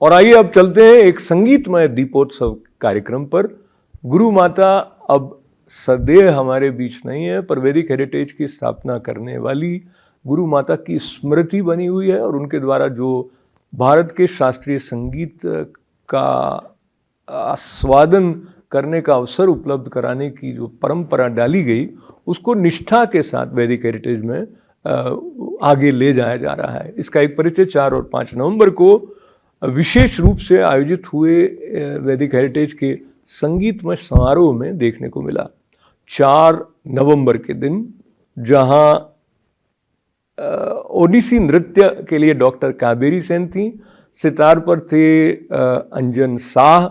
और आइए अब चलते हैं एक संगीतमय दीपोत्सव कार्यक्रम पर। गुरु माता अब सदैव हमारे बीच नहीं है, पर वैदिक हेरिटेज की स्थापना करने वाली गुरु माता की स्मृति बनी हुई है और उनके द्वारा जो भारत के शास्त्रीय संगीत का आस्वादन करने का अवसर उपलब्ध कराने की जो परंपरा डाली गई, उसको निष्ठा के साथ वैदिक हेरिटेज में आगे ले जाया जा रहा है। इसका एक परिचय 4 और 5 नवंबर को विशेष रूप से आयोजित हुए वैदिक हेरिटेज के संगीतमय समारोह में देखने को मिला। 4 नवंबर के दिन जहां ओडिसी नृत्य के लिए डॉक्टर कावेरी सेन थी, सितार पर थे अंजन शाह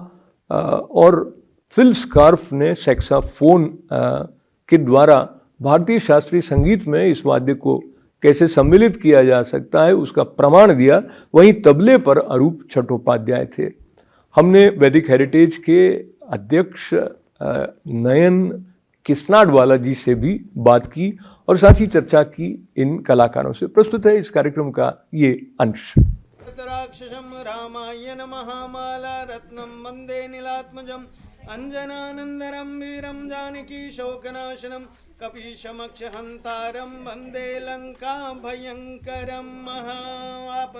और फिल स्कार्फ ने सैक्साफोन के द्वारा भारतीय शास्त्रीय संगीत में इस वाद्य को कैसे सम्मिलित किया जा सकता है उसका प्रमाण दिया। वहीं तबले पर अरूप छठोपाध्याय थे। हमने वैदिक हेरिटेज के अध्यक्ष नयन किस्नाडवाला जी से भी बात की और साथ ही चर्चा की इन कलाकारों से। प्रस्तुत है इस कार्यक्रम का ये अंश। राक्षसम रामायण महामाला रत्नम वंदे नीलात्मजम अंजनानंदरम वीरम जानकी शोकनाशनम कपीशमक्षहंतारम वंदे लंका भयंकरम महाआपदामपहर्तारम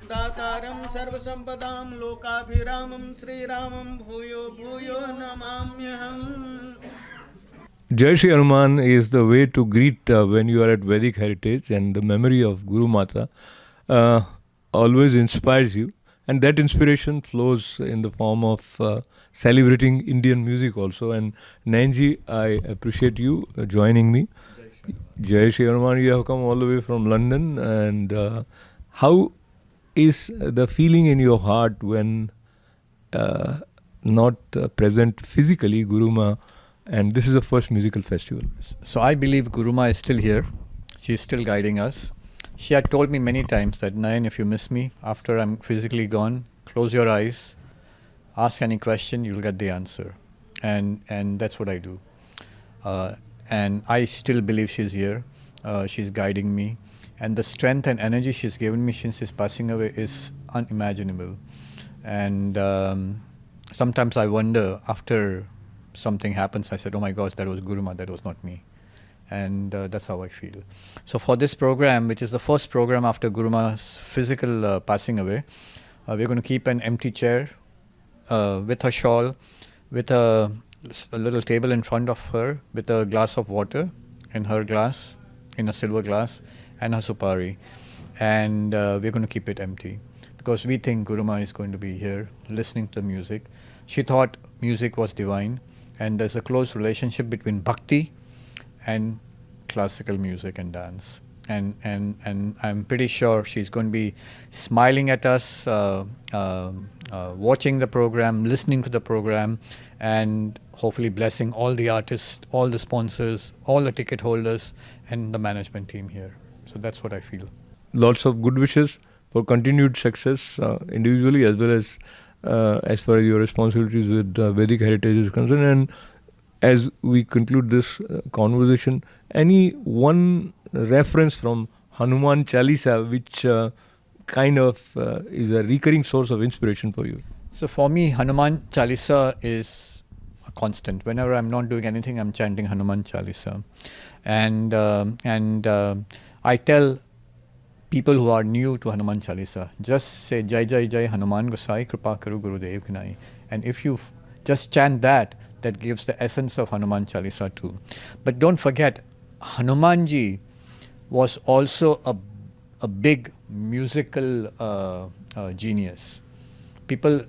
दातारम सर्वसंपदाम लोकाभिरामम श्रीरामम भूयो भूयो नमाम्यहम्. Jai Shri Hanuman is the way to greet when you are at Vedic Heritage, and the memory of Guru Mata always inspires you, and that inspiration flows in the form of celebrating Indian music also. And Nayanji, I appreciate you joining me. Jai Shri Hanuman, you have come all the way from London, and how is the feeling in your heart when not present physically Guruma, and this is the first musical festival? So I believe Guruma is still here. She is still guiding us. She had told me many times that, Nayan, if you miss me after I'm physically gone, close your eyes, ask any question, you'll get the answer. And that's what I do. And I still believe she's here. She's guiding me. And the strength and energy she's given me since she's passing away is unimaginable. And sometimes I wonder, after something happens, I said, oh my gosh, that was Guruma, that was not me. And that's how I feel. So for this program, which is the first program after Guruma's physical passing away, we're going to keep an empty chair with her shawl, with a little table in front of her, with a glass of water in her glass, in a silver glass, and her supari. And we're going to keep it empty because we think Guruma is going to be here listening to the music. She thought music was divine, and there's a close relationship between bhakti and classical music and dance. And I'm pretty sure she's going to be smiling at us, watching the program, listening to the program, and hopefully blessing all the artists, all the sponsors, all the ticket holders, and the management team here. So that's what I feel. Lots of good wishes for continued success individually as well as far as your responsibilities with Vedic Heritage is concerned. And as we conclude this conversation, any one reference from Hanuman Chalisa which kind of is a recurring source of inspiration for you? So for me, Hanuman Chalisa is a constant. Whenever I'm not doing anything, I'm chanting Hanuman Chalisa. And I tell people who are new to Hanuman Chalisa, just say Jai Jai Jai Hanuman Gosai Kripa Karu Gurudev Gnai. And if you just chant that gives the essence of Hanuman Chalisa too. But don't forget, Hanumanji was also a big musical genius. People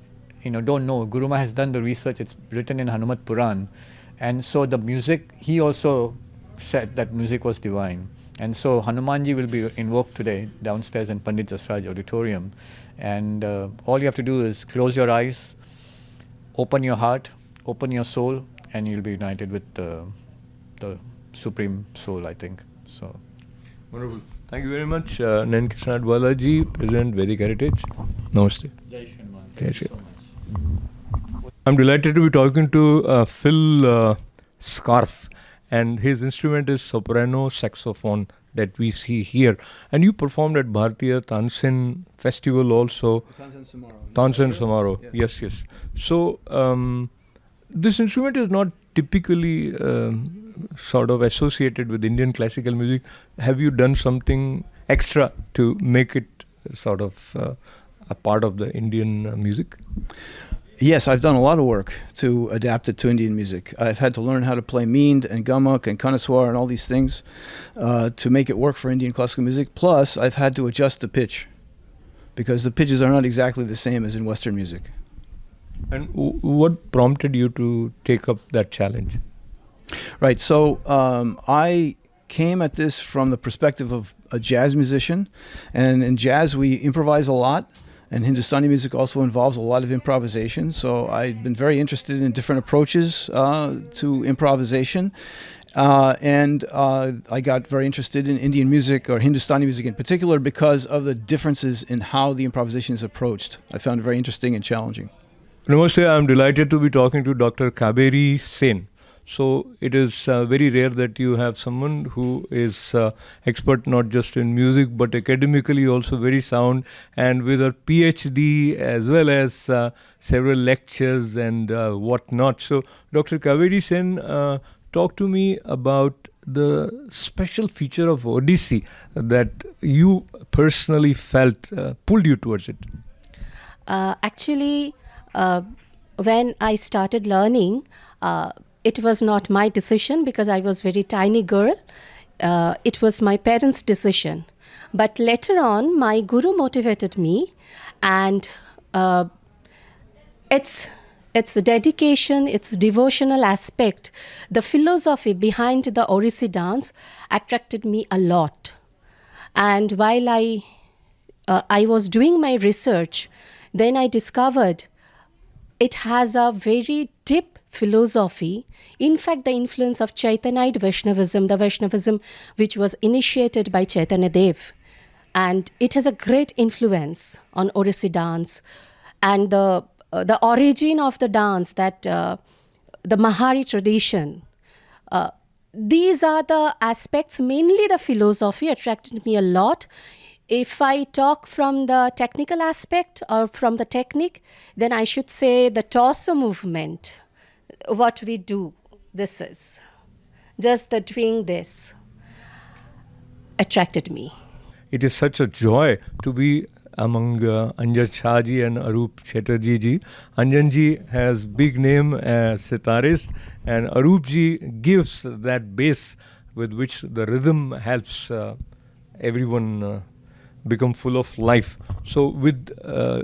don't know. Guruma has done the research. It's written in Hanumat Puran. And so the music, he also said that music was divine. And so Hanumanji will be invoked today downstairs in Pandit Jasraj Auditorium. And all you have to do is close your eyes, open your heart, open your soul, and you'll be united with the Supreme Soul, I think. So, wonderful. Thank you very much, Nayan Kisnadwala ji, President Vedic Heritage. Namaste. Jai Shri Hanuman. Thank you so much. I'm delighted to be talking to Phil Scarf, and his instrument is soprano saxophone. that we see here. And you performed at Bharatiya Tansen Festival also. Tansen Samaro. Yes, yes. So this instrument is not typically sort of associated with Indian classical music. Have you done something extra to make it sort of a part of the Indian music? Yes, I've done a lot of work to adapt it to Indian music. I've had to learn how to play meend and gamak and kanaswar and all these things to make it work for Indian classical music. Plus, I've had to adjust the pitch because the pitches are not exactly the same as in Western music. And what prompted you to take up that challenge? Right, so I came at this from the perspective of a jazz musician, and in jazz we improvise a lot. And Hindustani music also involves a lot of improvisation. So I've been very interested in different approaches to improvisation. And I got very interested in Indian music, or Hindustani music in particular, because of the differences in how the improvisation is approached. I found it very interesting and challenging. Namaste, I'm delighted to be talking to Dr. Kaberi Sen. So it is very rare that you have someone who is expert not just in music but academically also very sound, and with a PhD as well as several lectures and whatnot. So Dr. Kaveri Sen, talk to me about the special feature of Odissi that you personally felt pulled you towards it. Actually, when I started learning, it was not my decision because I was very tiny girl. It was my parents' decision. But later on, my guru motivated me, and its dedication, its devotional aspect, the philosophy behind the Odissi dance attracted me a lot. And while I was doing my research, then I discovered it has a very deep philosophy. In fact, the influence of Chaitanite Vaishnavism, the Vaishnavism which was initiated by Chaitanya Dev. And it has a great influence on Odissi dance. And the origin of the dance, that the Mahari tradition, these are the aspects, mainly the philosophy attracted me a lot. If I talk from the technical aspect or from the technique, then I should say the torso movement, what we do, this is, just the doing this, attracted me. It is such a joy to be among Anjan Shah ji and Arup Chatterjee ji. Anjan ji has big name as sitarist, and Arup ji gives that bass with which the rhythm helps everyone become full of life. So with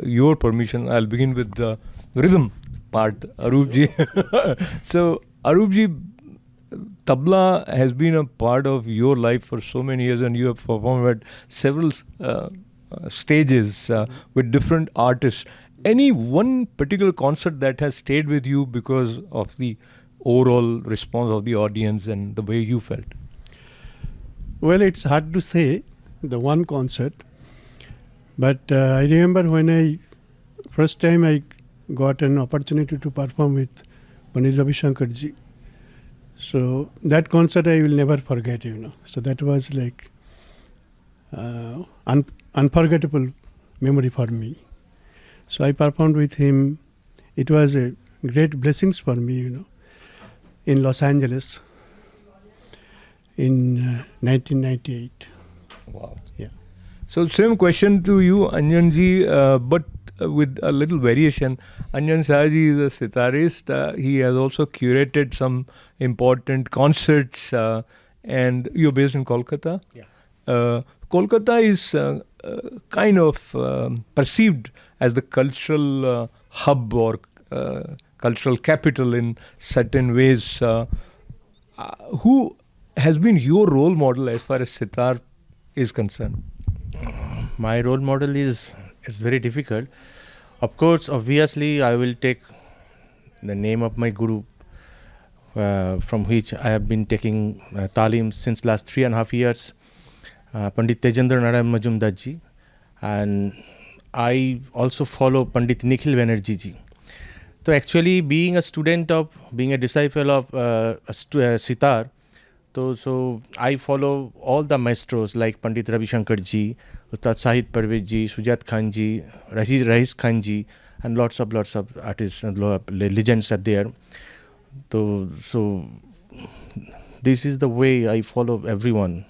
your permission, I'll begin with the rhythm part, Arup ji. So Arup ji, tabla has been a part of your life for so many years, and you have performed at several stages with different artists. Any one particular concert that has stayed with you because of the overall response of the audience and the way you felt? Well, it's hard to say the one concert, but I remember when first time I got an opportunity to perform with Pandit Ravi Shankar ji. So that concert I will never forget, So that was like unforgettable memory for me. So I performed with him. It was a great blessings for me, in Los Angeles in 1998. Wow. Yeah. So same question to you, Anjan ji, but with a little variation. Anjan Shah ji is a sitarist. He has also curated some important concerts, and you're based in Kolkata. Yeah. Kolkata is kind of perceived as the cultural hub or cultural capital in certain ways. Who has been your role model as far as sitar is concerned? My role model it's very difficult. Of course, obviously, I will take the name of my guru, from which I have been taking talim since last 3.5 years, Pandit Tejendra Narayan Majumdar ji, and I also follow Pandit Nikhil Banerjee ji. So actually, being a disciple of sitar, So I follow all the maestros like Pandit Ravi Shankar ji, Ustad Sahid Parvez ji, Sujat Khan ji, Rahis Khan ji, and lots of artists and legends are there. So this is the way I follow everyone.